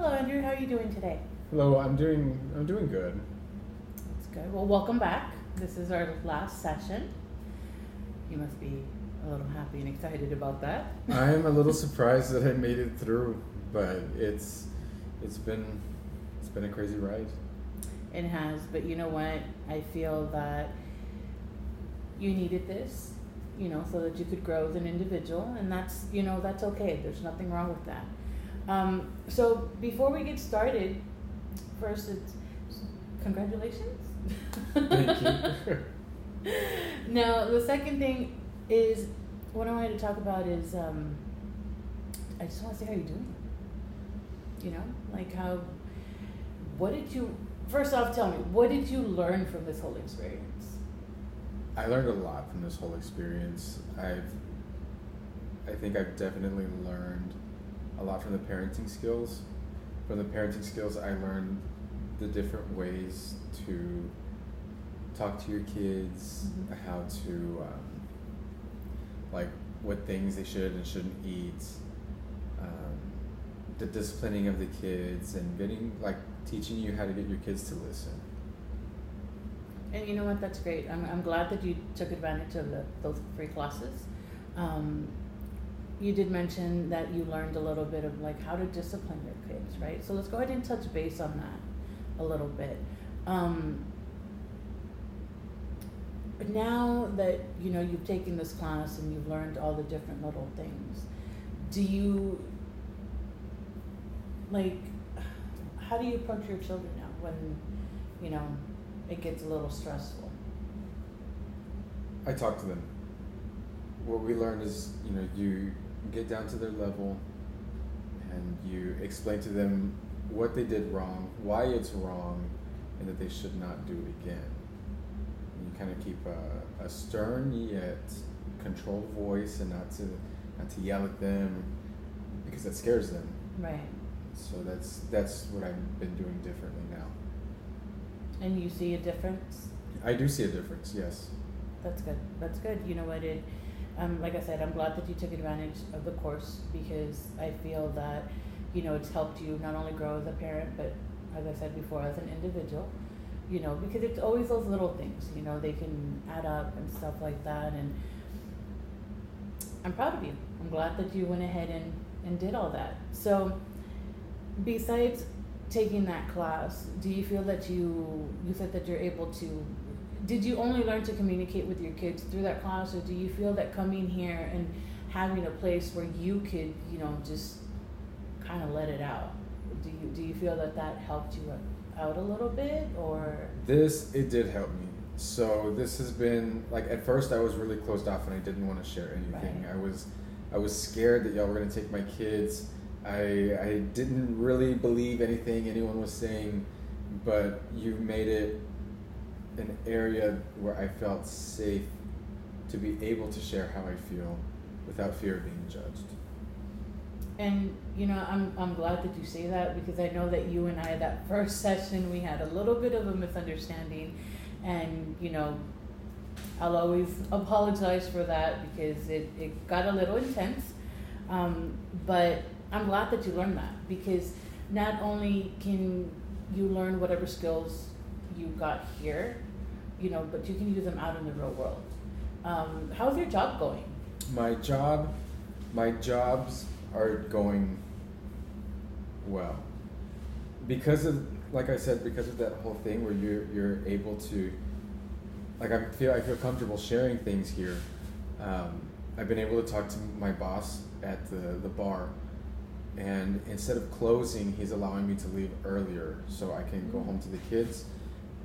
Hello, Andrew. How are you doing today? Hello, I'm doing good. That's good. Well, welcome back. This is our last session. You must be a little happy and excited about that. I am a little surprised that I made it through, but it's been a crazy ride. It has, but you know what? I feel that you needed this, so that you could grow as an individual, and that's okay. There's nothing wrong with that. So before we get started, first, it's congratulations. Thank you. Now, the second thing is, what I wanted to talk about is, I just want to see how you're doing. First off, tell me, what did you learn from this whole experience? I learned a lot from this whole experience. I think I've definitely learned a lot from the parenting skills. From the parenting skills, I learned the different ways to talk to your kids, how to, what things they should and shouldn't eat, the disciplining of the kids, and teaching you how to get your kids to listen. And you know what? That's great. I'm glad that you took advantage of those free classes. You did mention that you learned a little bit of how to discipline your kids, right? So let's go ahead and touch base on that a little bit. But now that you've taken this class and you've learned all the different little things, how do you approach your children now when it gets a little stressful? I talk to them. What we learned is, you get down to their level and you explain to them what they did wrong, why it's wrong, and that they should not do it again. And you kind of keep a stern yet controlled voice, and not to yell at them, because that scares them. Right. So that's what I've been doing differently now. And you see a difference? I do see a difference, yes. That's good. That's good. You know what, like I said, I'm glad that you took advantage of the course, because I feel that, it's helped you not only grow as a parent, but as I said before, as an individual, because it's always those little things, they can add up and stuff like that. And I'm proud of you. I'm glad that you went ahead and did all that. So besides taking that class, do you feel that you said that you're able to, did you only learn to communicate with your kids through that class, or do you feel that coming here and having a place where you could, just kind of let it out, do you feel that helped you out a little bit, or? It did help me. So this has been, at first I was really closed off and I didn't want to share anything. Right. I was scared that y'all were going to take my kids. I didn't really believe anything anyone was saying, but you've made it an area where I felt safe to be able to share how I feel without fear of being judged. And I'm glad that you say that, because I know that you and I, that first session, we had a little bit of a misunderstanding, and I'll always apologize for that, because it got a little intense, but I'm glad that you learned that, because not only can you learn whatever skills you got here, but you can use them out in the real world. How's your job going? My jobs are going well, because of, like I said, because of that whole thing where you're able to, I feel comfortable sharing things here. I've been able to talk to my boss at the bar, and instead of closing, he's allowing me to leave earlier so I can go home to the kids.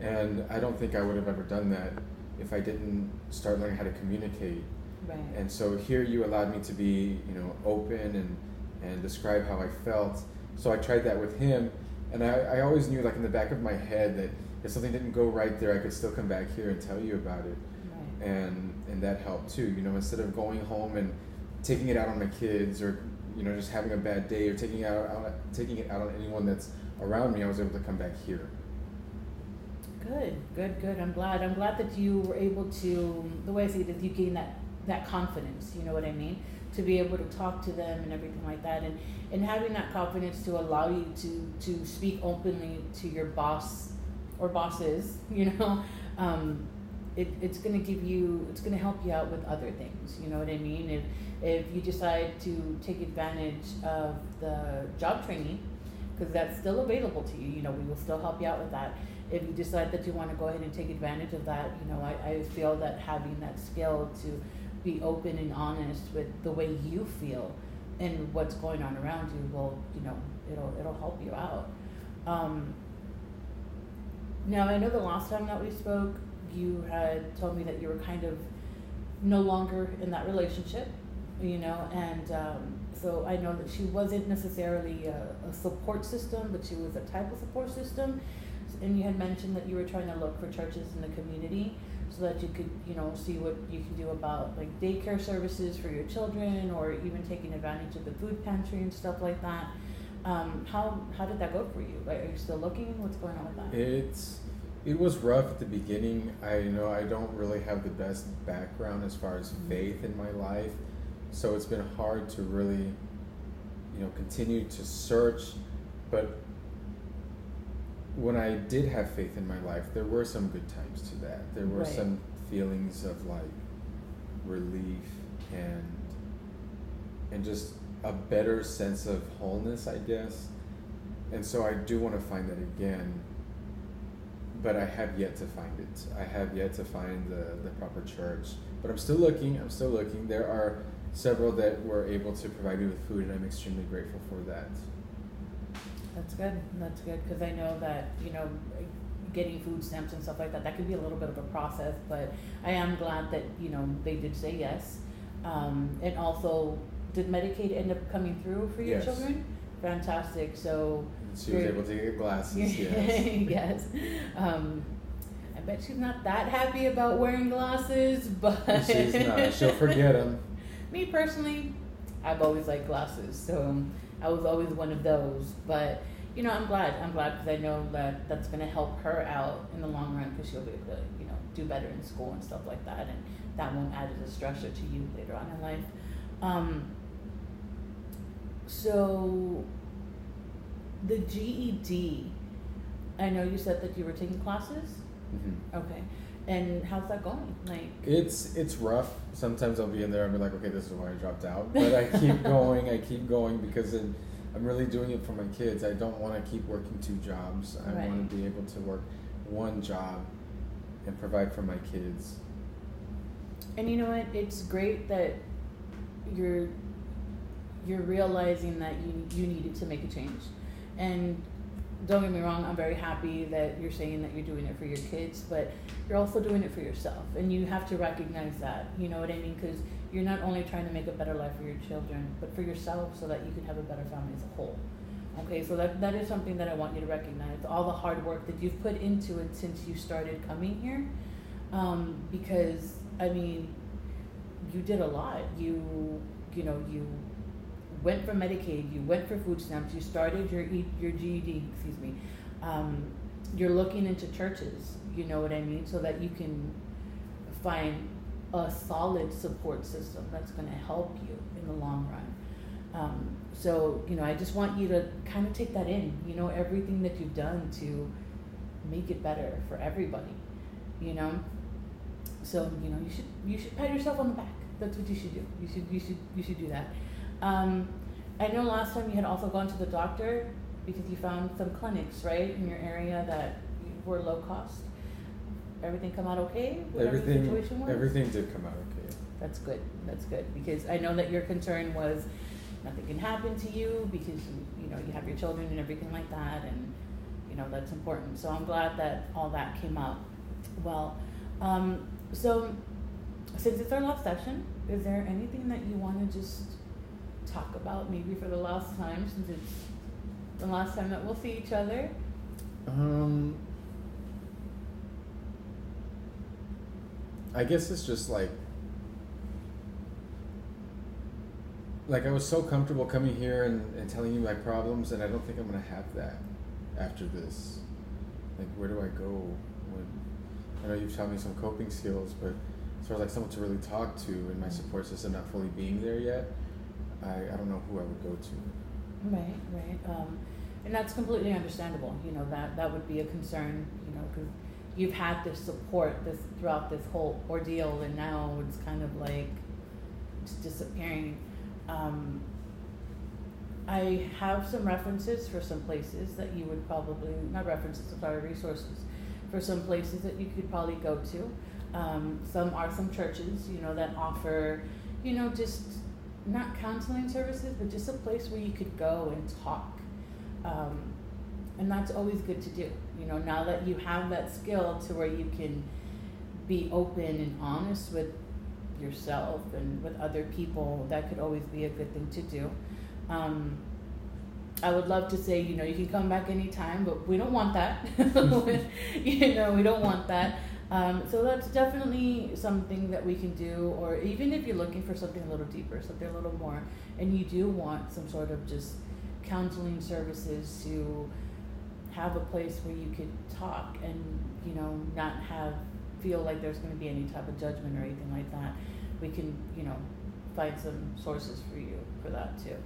And I don't think I would have ever done that if I didn't start learning how to communicate. Right. And so here you allowed me to be, open and describe how I felt. So I tried that with him, and I always knew, in the back of my head, that if something didn't go right there, I could still come back here and tell you about it. Right. And that helped too. Instead of going home and taking it out on my kids, or just having a bad day, or taking it out on anyone that's around me, I was able to come back here. Good. I'm glad that you were able to, the way I see it is, you gain that confidence, you know what I mean? to be able to talk to them and everything like that, and having that confidence to allow you to speak openly to your boss or bosses, it's going to it's going to help you out with other things. You know what I mean? If you decide to take advantage of the job training, because that's still available to you, we will still help you out with that. If you decide that you want to go ahead and take advantage of that, I feel that having that skill to be open and honest with the way you feel and what's going on around you will, it'll help you out. Now, I know the last time that we spoke, you had told me that you were kind of no longer in that relationship, and so I know that she wasn't necessarily a support system, but she was a type of support system. And you had mentioned that you were trying to look for churches in the community so that you could, see what you can do about like daycare services for your children, or even taking advantage of the food pantry and stuff like that. How did that go for you? Like, are you still looking? What's going on with that? It was rough at the beginning. I don't really have the best background as far as faith in my life, so it's been hard to really, continue to search. But when I did have faith in my life, there were some good times to that. There were Right. some feelings of like relief and just a better sense of wholeness, I guess. And so I do want to find that again, but I have yet to find it. I have yet to find the proper church, but I'm still looking. There are several that were able to provide me with food, and I'm extremely grateful for that. That's good, because I know that, getting food stamps and stuff like that can be a little bit of a process, but I am glad that, they did say yes. And also, did Medicaid end up coming through for your Yes. children? Fantastic. So She was able to get glasses, yes. yes. I bet she's not that happy about wearing glasses, but She's not. She'll forget them. Me personally, I've always liked glasses, so I was always one of those. But I'm glad because I know that that's going to help her out in the long run, because she'll be able to do better in school and stuff like that, and that won't add as a stressor to you later on in life. So the GED, I know you said that you were taking classes. Mm-hmm. Okay, and how's that going? Like, It's rough. Sometimes I'll be in there and be like, okay, this is why I dropped out. But I keep going because I'm really doing it for my kids. I don't want to keep working 2 jobs. I Right. want to be able to work 1 job and provide for my kids. and you know what? It's great that you're realizing that you needed to make a change. And don't get me wrong, I'm very happy that you're saying that you're doing it for your kids, but you're also doing it for yourself, and you have to recognize that, you know what I mean? Because you're not only trying to make a better life for your children, but for yourself, so that you can have a better family as a whole. Okay, so that is something that I want you to recognize, all the hard work that you've put into it since you started coming here, because I mean, you did a lot. You went for Medicaid, you went for food stamps, you started your GED, you're looking into churches, you know what I mean, so that you can find a solid support system that's going to help you in the long run. So I just want you to kind of take that in, everything that you've done to make it better for everybody, so you should pat yourself on the back. That's what you should do. You should do that. I know last time you had also gone to the doctor because you found some clinics, right, in your area that were low cost. Everything come out okay? Whatever the situation was? Everything did come out okay. That's good, because I know that your concern was nothing can happen to you because you have your children and everything like that, and that's important. So I'm glad that all that came up. Well, so since it's our last session, is there anything that you want to just talk about, maybe for the last time, since it's the last time that we'll see each other? I guess it's just like I was so comfortable coming here and telling you my problems, and I don't think I'm going to have that after this. Like, where do I go? I know you've taught me some coping skills, but as far as like someone to really talk to, and my support system not fully being there yet, I don't know who I would go to. Right. And that's completely understandable. That would be a concern. Because you've had this support throughout this whole ordeal, and now it's kind of like it's disappearing. I have some references for some places that you would probably, not references, sorry, resources for some places that you could probably go to. Some churches, that offer, just not counseling services, but just a place where you could go and talk. And that's always good to do. Now that you have that skill to where you can be open and honest with yourself and with other people, that could always be a good thing to do. I would love to say, you can come back anytime, but we don't want that. We don't want that. So that's definitely something that we can do, or even if you're looking for something a little deeper, something a little more, and you do want some sort of just counseling services to have a place where you could talk and, not feel like there's going to be any type of judgment or anything like that. We can, find some sources for you for that too.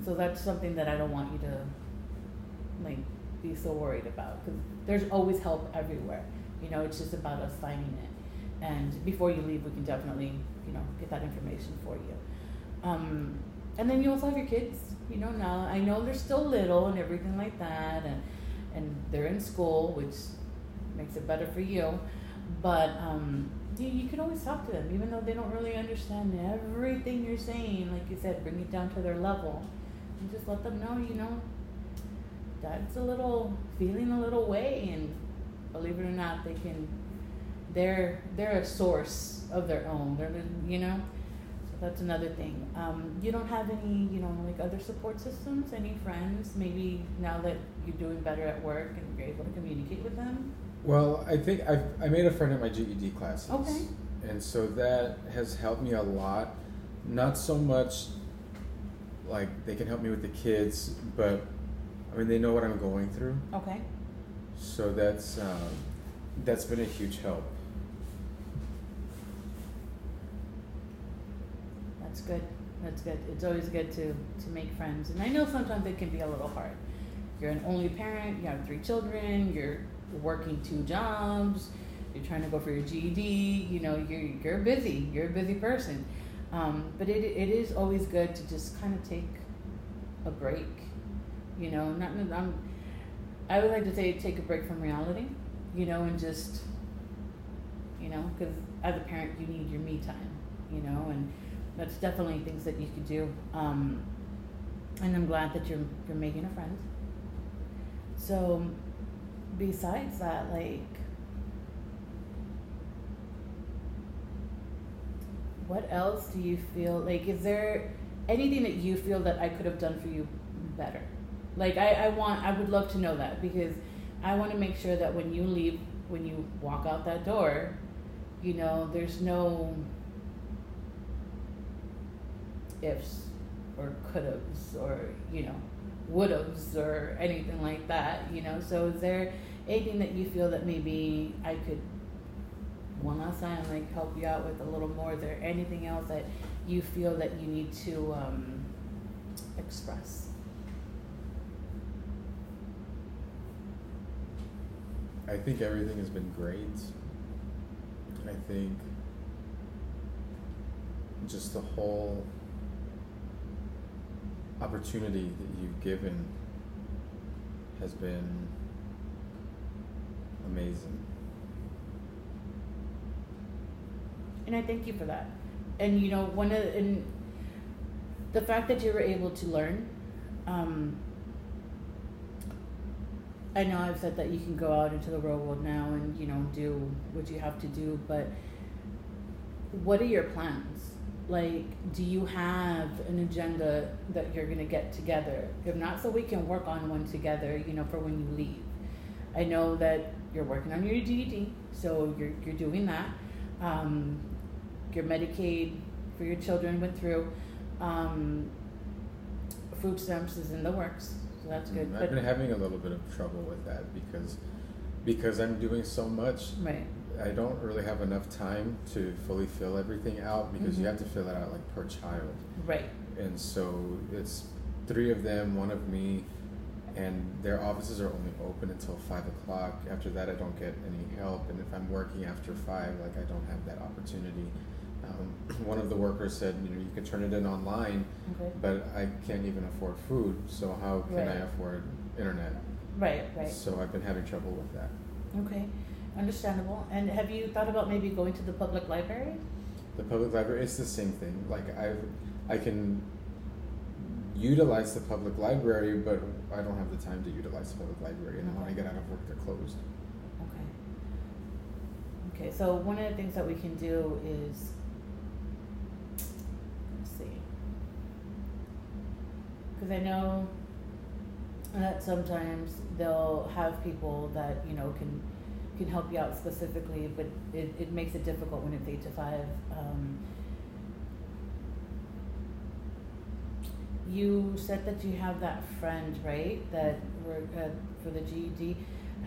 So that's something that I don't want you to be so worried about, because there's always help everywhere. It's just about us finding it. And before you leave, we can definitely, get that information for you. And then you also have your kids, now I know they're still little and everything like that, and they're in school, which makes it better for you. But you can always talk to them, even though they don't really understand everything you're saying. Like you said, bring it down to their level, and just let them know, Dad's feeling a little way, and believe it or not, they're a source of their own. So that's another thing. You don't have any, other support systems, any friends, maybe now that you're doing better at work and you're able to communicate with them? Well, I think I made a friend at my GED classes. Okay. And so that has helped me a lot. Not so much like they can help me with the kids, but they know what I'm going through. Okay. So that's been a huge help. That's good. It's always good to make friends. And I know sometimes it can be a little hard. You're an only parent, you have 3 children, you're working 2 jobs, you're trying to go for your GED, you're busy. You're a busy person. But it is always good to just kind of take a break. I would like to say take a break from reality, and just, because as a parent you need your me time, and that's definitely things that you could do. And I'm glad that you're making a friend. So besides that, what else do you feel is there anything that you feel that I could have done for you better? I would love to know that, because I want to make sure that when you leave, when you walk out that door, there's no ifs or could'ves or, would'ves or anything like that, So is there anything that you feel that maybe I could one last time help you out with a little more? Is there anything else that you feel that you need to express? I think everything has been great. I think just the whole opportunity that you've given has been amazing. And I thank you for that. And and the fact that you were able to learn, I know I've said that you can go out into the real world now and, do what you have to do, but what are your plans? Do you have an agenda that you're going to get together? If not, so we can work on one together, for when you leave. I know that you're working on your GED, so you're doing that. Your Medicaid for your children went through. Food stamps is in the works, so that's good. I've been having a little bit of trouble with that because I'm doing so much. Right. I don't really have enough time to fully fill everything out, because Mm-hmm. you have to fill it out per child. Right. and so it's 3 of them, 1 of me, and their offices are only open until 5 o'clock. After that, I don't get any help, and if I'm working after 5, like I don't have that opportunity. One of the workers said, you can turn it in online, Okay. but I can't even afford food, so how can Right. I afford internet? Right. So I've been having trouble with that. Okay, understandable. And have you thought about maybe going to the public library? The public library, it's the same thing. Like I can utilize the public library, but I don't have the time to utilize the public library, and when I get out of work, they're closed. Okay, so one of the things that we can do is, let's see, because I know that sometimes they'll have people that can help you out specifically, but it makes it difficult when it's 8 to 5. You said that you have that friend, right, that were for the GED.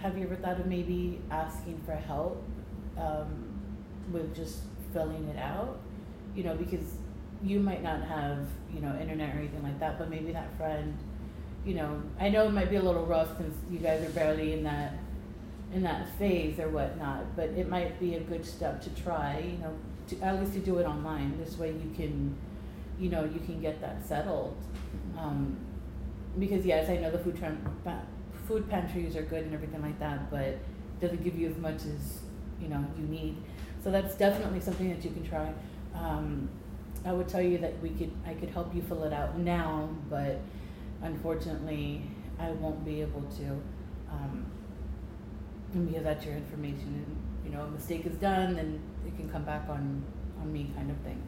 Have you ever thought of maybe asking for help with just filling it out? Because you might not have, internet or anything like that, but maybe that friend, I know it might be a little rough since you guys are barely in that phase or whatnot, but it might be a good step to try, at least to do it online. This way you can get that settled. Because yes, I know the food pantries are good and everything like that, but it doesn't give you as much as you need. So that's definitely something that you can try. I would tell you that I could help you fill it out now, but unfortunately I won't be able to, because that's your information, and a mistake is done, then it can come back on me, kind of thing.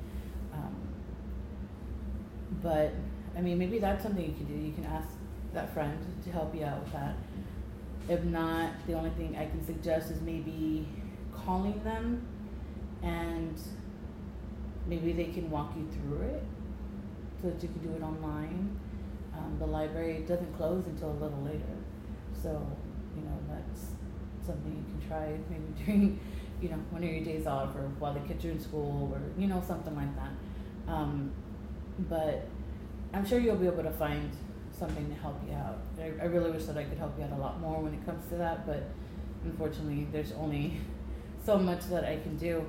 But I mean, maybe that's something you can do. You can ask that friend to help you out with that. If not, the only thing I can suggest is maybe calling them, and maybe they can walk you through it so that you can do it online. The library doesn't close until a little later, so that's something you can try maybe during one of your days off, or while the kids are in school, or something like that. But I'm sure you'll be able to find something to help you out. I really wish that I could help you out a lot more when it comes to that, but unfortunately there's only so much that I can do.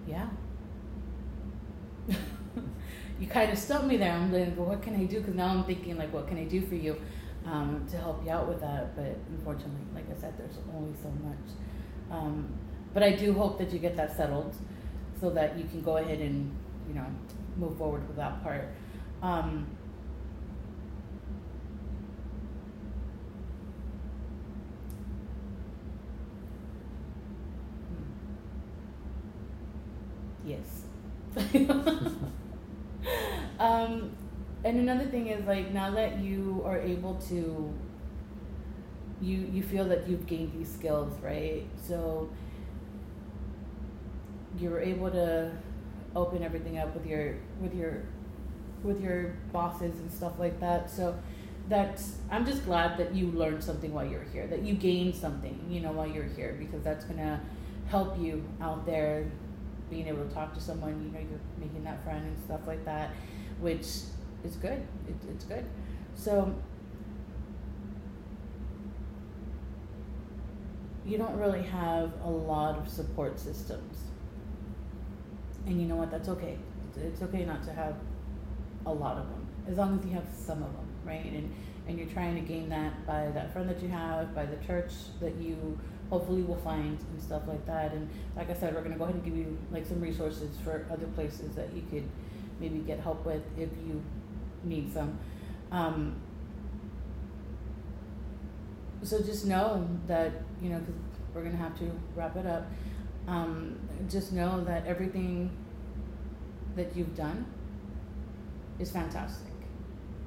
Yeah. You kind of stumped me there. I'm like, well, what can I do? Because now I'm thinking, like, what can I do for you to help you out with that? But unfortunately, like I said, there's only so much. But I do hope that you get that settled so that you can go ahead and, move forward with that part. Yes. And another thing is, like, now that you are able to, you feel that you've gained these skills, right? So you were able to open everything up with your bosses and stuff like that. So I'm just glad that you learned something while you're here, that you gained something, while you're here, because that's gonna help you out there, being able to talk to someone, you're making that friend and stuff like that, which is good. It's good. So you don't really have a lot of support systems. And you know what? That's okay. It's okay not to have a lot of them, as long as you have some of them, right? And you're trying to gain that by that friend that you have, by the church that you hopefully will find, and stuff like that. And like I said, we're going to go ahead and give you like some resources for other places that you could maybe get help with if you need some. So just know that, because we're going to have to wrap it up. Just know that everything that you've done is fantastic.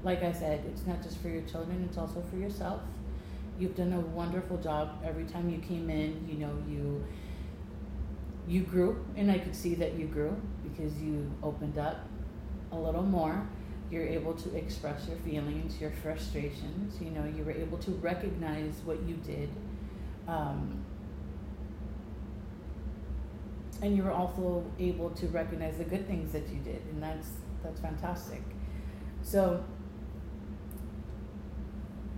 Like I said, it's not just for your children, it's also for yourself. You've done a wonderful job. Every time you came in, you grew, and I could see that you grew because you opened up a little more. You're able to express your feelings, your frustrations. You were able to recognize what you did. and you were also able to recognize the good things that you did, and that's fantastic. So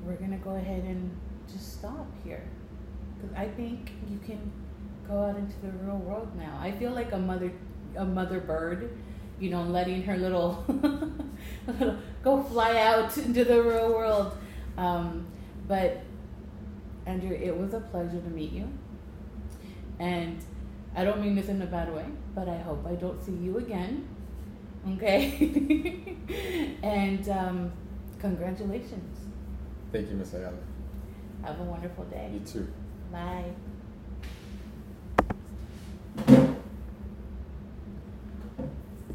we're gonna go ahead and just stop here, because I think you can go out into the real world now. I feel like a mother bird, you know, letting her little go fly out into the real world. But Andrew, it was a pleasure to meet you, and I don't mean this in a bad way, but I hope I don't see you again. Okay. And congratulations. Thank you, Miss Ayala. Have a wonderful day. You too. Bye.